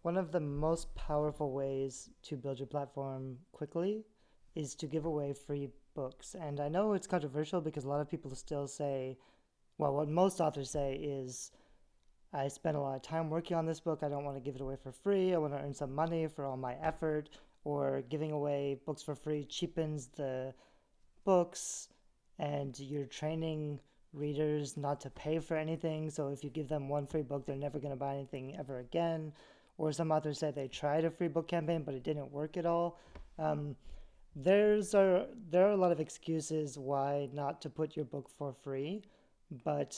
One of the most powerful ways to build your platform quickly is to give away free books. And I know it's controversial because a lot of people still say, well, what most authors say is, I spent a lot of time working on this book. I don't want to give it away for free. I want to earn some money for all my effort, or giving away books for free cheapens the books, and you're training readers not to pay for anything. So if you give them one free book, they're never going to buy anything ever again. Or some authors said they tried a free book campaign, but it didn't work at all. Um, there are a lot of excuses why not to put your book for free, but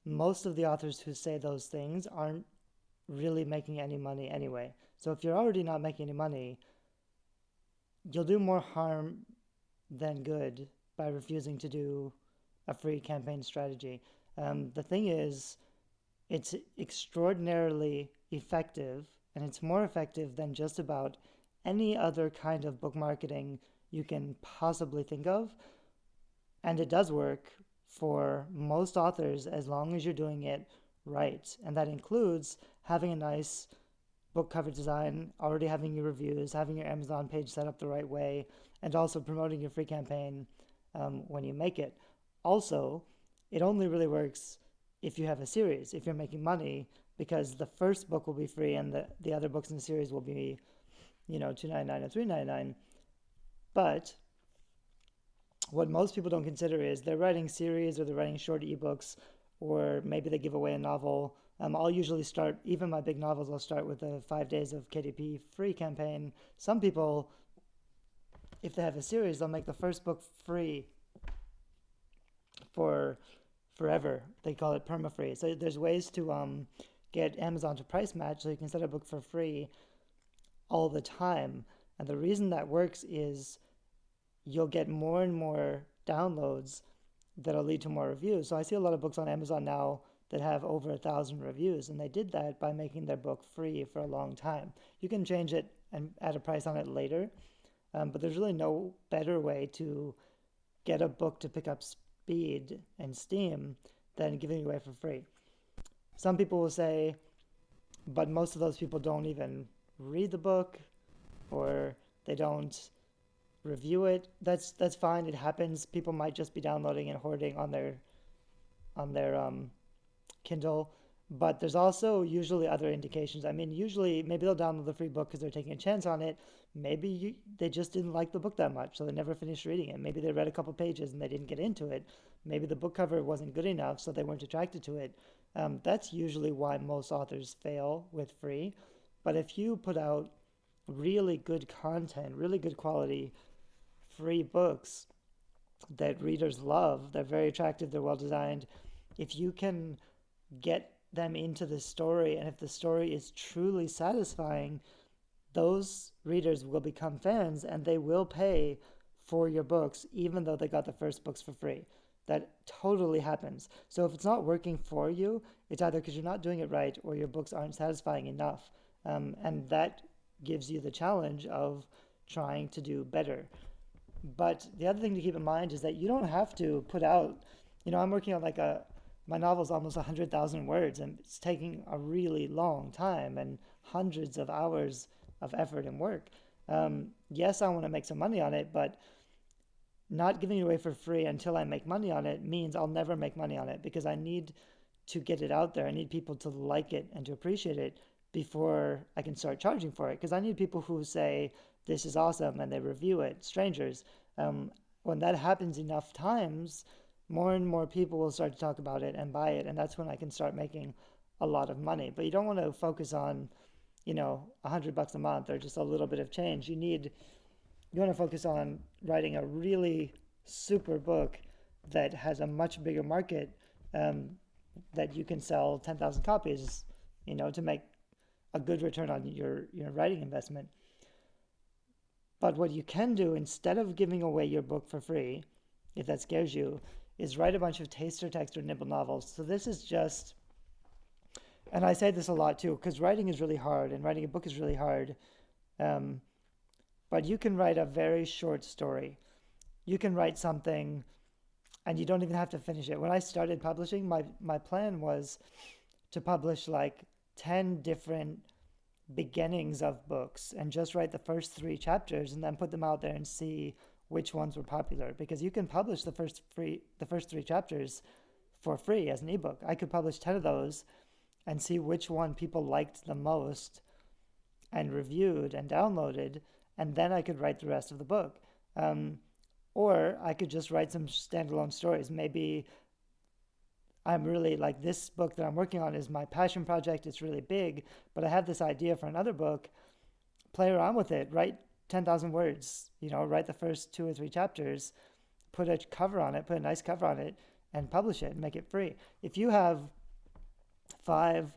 most of the authors who say those things aren't really making any money anyway. So if you're already not making any money, you'll do more harm than good by refusing to do a free campaign strategy. The thing is, it's extraordinarily effective, and it's more effective than just about any other kind of book marketing you can possibly think of. And it does work for most authors as long as you're doing it right. And that includes having a nice book cover design, already having your reviews, having your Amazon page set up the right way, and also promoting your free campaign when you make it. Also, it only really works if you have a series, if you're making money, because the first book will be free and the other books in the series will be, $2.99 or $3.99. But what most people don't consider is they're writing series or they're writing short ebooks, or maybe they give away a novel. I'll usually start, even my big novels, I'll start with a 5 days of KDP free campaign. Some people, if they have a series, they'll make the first book free for forever. They call it perma-free. So there's ways to get Amazon to price match so you can set a book for free all the time. And the reason that works is you'll get more and more downloads that'll lead to more reviews. So I see a lot of books on Amazon now that have over 1,000 reviews, and they did that by making their book free for a long time. You can change it and add a price on it later, but there's really no better way to get a book to pick up speed and steam than giving it away for free. Some people will say, but most of those people don't even read the book, or they don't review it. That's fine. It happens. People might just be downloading and hoarding on their Kindle. But there's also usually other indications. I mean, usually maybe they'll download the free book because they're taking a chance on it. Maybe they just didn't like the book that much, so they never finished reading it. Maybe they read a couple pages and they didn't get into it. Maybe the book cover wasn't good enough, so they weren't attracted to it. That's usually why most authors fail with free. But if you put out really good content, really good quality free books that readers love, they're very attractive, they're well designed. If you can get them into the story, and if the story is truly satisfying, those readers will become fans and they will pay for your books, even though they got the first books for free. That totally happens. So if it's not working for you, it's either because you're not doing it right or your books aren't satisfying enough. And that gives you the challenge of trying to do better. But the other thing to keep in mind is that you don't have to put out, I'm working on my novel's almost 100,000 words, and it's taking a really long time and hundreds of hours of effort and work. Yes, I want to make some money on it, but not giving it away for free until I make money on it means I'll never make money on it, because I need to get it out there. I need people to like it and to appreciate it before I can start charging for it. Because I need people who say, this is awesome, and they review it, strangers. When that happens enough times, more and more people will start to talk about it and buy it, and that's when I can start making a lot of money. But you don't want to focus on, $100 a month or just a little bit of change. You want to focus on writing a really super book that has a much bigger market, that you can sell 10,000 copies, to make a good return on your writing investment. But what you can do instead of giving away your book for free, if that scares you, is write a bunch of taster text or nibble novels. So this is just, and I say this a lot too, because writing is really hard and writing a book is really hard. But you can write a very short story. You can write something and you don't even have to finish it. When I started publishing, my plan was to publish like 10 different beginnings of books and just write the first three chapters and then put them out there and see which ones were popular, because you can publish the first three chapters for free as an ebook. I could publish 10 of those and see which one people liked the most and reviewed and downloaded, and then I could write the rest of the book. Or I could just write some standalone stories. Maybe I'm really like, this book that I'm working on is my passion project. It's really big, but I have this idea for another book. Play around with it. Write 10,000 words. Write the first 2 or 3 chapters. Put a cover on it. Put a nice cover on it, and publish it and make it free. If you have 5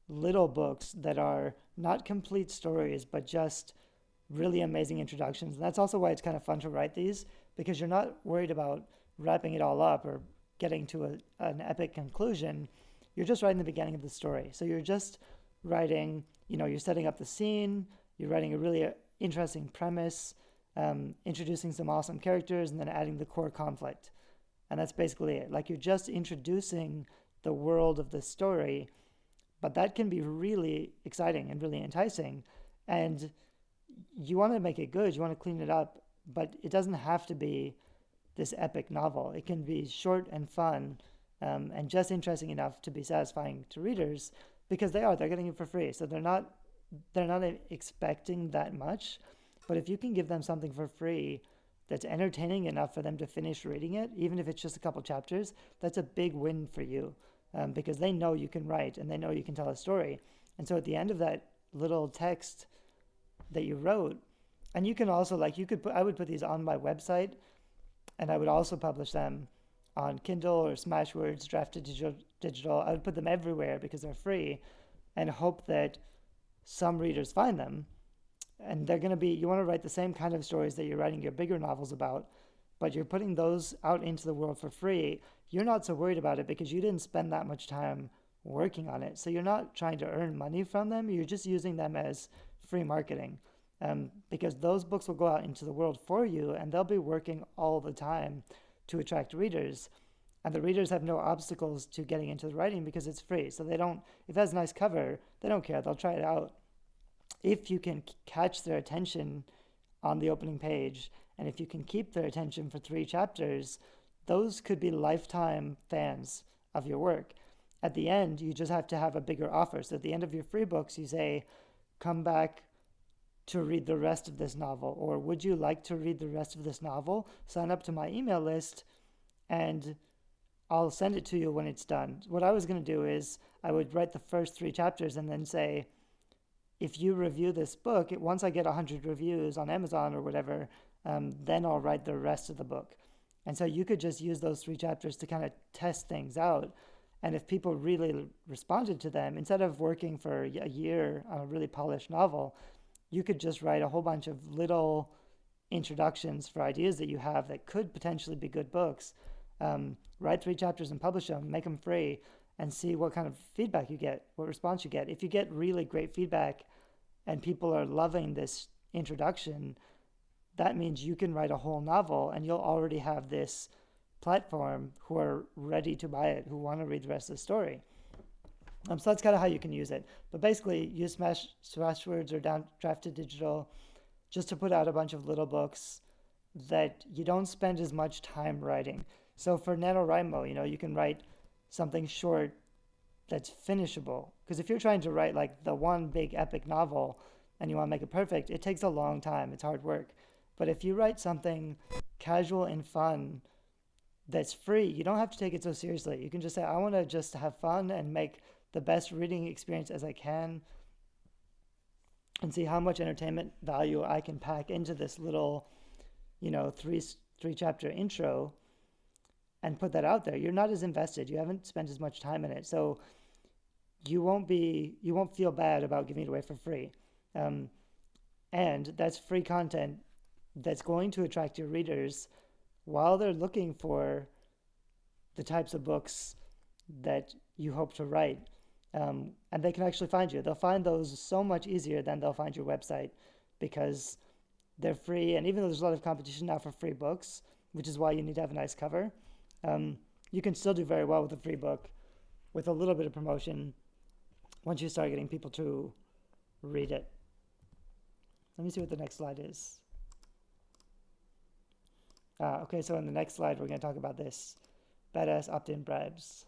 little books that are not complete stories, but just really amazing introductions, and that's also why it's kind of fun to write these, because you're not worried about wrapping it all up or getting to an epic conclusion. You're just writing the beginning of the story. So you're just writing, you're setting up the scene, you're writing a really interesting premise, introducing some awesome characters, and then adding the core conflict. And that's basically it. Like, you're just introducing the world of the story, but that can be really exciting and really enticing. And you want to make it good, you want to clean it up, but it doesn't have to be this epic novel. It can be short and fun, and just interesting enough to be satisfying to readers, because they're getting it for free. So they're not expecting that much. But if you can give them something for free that's entertaining enough for them to finish reading it, even if it's just a couple chapters, that's a big win for you, because they know you can write and they know you can tell a story. And so at the end of that little text that you wrote, and you can also, like, I would put these on my website, and I would also publish them on Kindle or Smashwords, Drafted Digital. I would put them everywhere because they're free, and hope that some readers find them. And they're going to be, you want to write the same kind of stories that you're writing your bigger novels about, but you're putting those out into the world for free. You're not so worried about it because you didn't spend that much time working on it. So you're not trying to earn money from them. You're just using them as free marketing, because those books will go out into the world for you, and they'll be working all the time to attract readers. And the readers have no obstacles to getting into the writing because it's free. So they don't, if it has a nice cover, they don't care. They'll try it out. If you can catch their attention on the opening page, and if you can keep their attention for 3 chapters, those could be lifetime fans of your work. At the end, you just have to have a bigger offer. So at the end of your free books, you say, come back to read the rest of this novel, or would you like to read the rest of this novel? Sign up to my email list, and I'll send it to you when it's done. What I was going to do is I would write the first 3 chapters and then say, if you review this book, once I get 100 reviews on Amazon or whatever, then I'll write the rest of the book. And so you could just use those 3 chapters to kind of test things out. And if people really responded to them, instead of working for a year on a really polished novel, you could just write a whole bunch of little introductions for ideas that you have that could potentially be good books. Write 3 chapters and publish them, make them free, and see what kind of feedback you get, what response you get. If you get really great feedback and people are loving this introduction, that means you can write a whole novel, and you'll already have this platform who are ready to buy it, who want to read the rest of the story. So that's kind of how you can use it. But basically, use Smashwords or Drafted Digital just to put out a bunch of little books that you don't spend as much time writing. So for NaNoWriMo, you can write something short that's finishable. Because if you're trying to write like the one big epic novel and you want to make it perfect, it takes a long time. It's hard work. But if you write something casual and fun that's free, you don't have to take it so seriously. You can just say, I want to just have fun and make the best reading experience as I can, and see how much entertainment value I can pack into this little, three chapter intro, and put that out there. You're not as invested. You haven't spent as much time in it. So you won't feel bad about giving it away for free. And that's free content that's going to attract your readers while they're looking for the types of books that you hope to write. And they can actually find you. They'll find those so much easier than they'll find your website, because they're free. And even though there's a lot of competition now for free books, which is why you need to have a nice cover, you can still do very well with a free book with a little bit of promotion once you start getting people to read it. Let me see what the next slide is. Okay, so in the next slide, we're going to talk about this badass opt-in bribes.